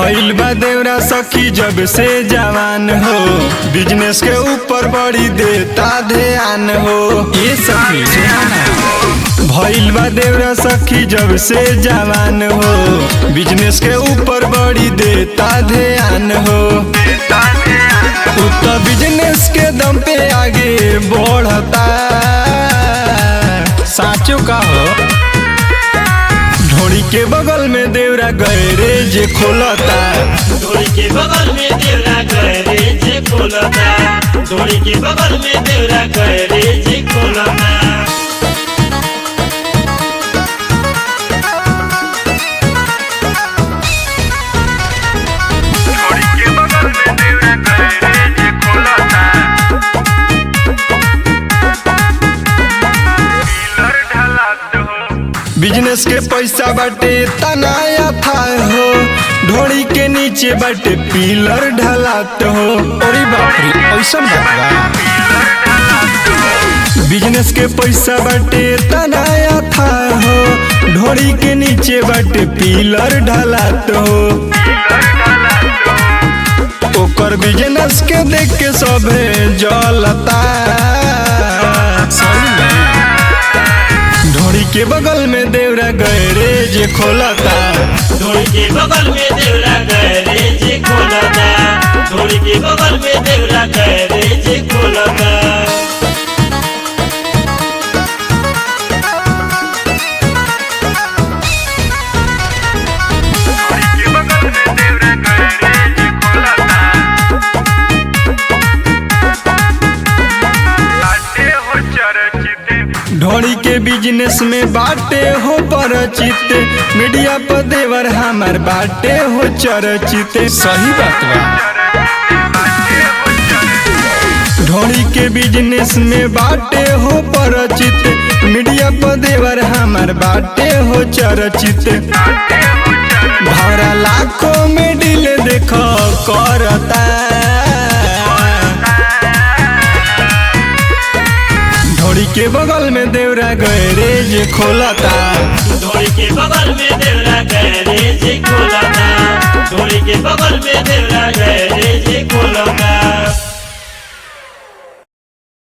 भइल बा देवरा सखी जब से जवान हो, बिजनेस के ऊपर बड़ी देता ध्यान हो। ये सखी सुना ना। भइल बा देवरा सखी जब से जवान हो, बिजनेस के ऊपर बड़ी देता ध्यान हो। तो बिजनेस के दम पे आगे बढ़ता, साचो का हो। ढोड़ी के बगल में देवरा गैरेज खोलता, ढोड़ी के बगल में देवरा गैरेज खोलता, ढोड़ी के बगल में देवरा गैरेज खोलता। बिजनेस के पैसा बाटे तनाया था हो, ढोड़ी के नीचे बाटे पिलर ढलात हो। अरे बाप रे, ऐसा बात बा। बिजनेस के पैसा बाटे तनाया था हो, ढोड़ी के नीचे बाटे पिलर ढलात हो। ओकर बिजनेस के देख के सबे जलता, सही में। ढोड़ी के बगल में देवरा गैरेज खोलता, ढोड़ी के बगल में देवरा गैरेज खोलता, ढोड़ी के बगल में देवरा गैरेज खोलता। ढोड़ी के बिजनेस में बाटे हो परिचित, मीडिया पर देवर हमार बाटे हो चर्चित। सही बात बा। ढोड़ी के बिजनेस में बाटे हो परिचित, मीडिया पर देवर हमार बाटे हो चर्चित। भरा लाखों में डील देखो करता, ढोड़ी के बगल में देवरा गैरेज खोलता, ढोड़ी के बगल में देवरा गैरेज खोलता, ढोड़ी के बगल में देवरा गैरेज खोलता।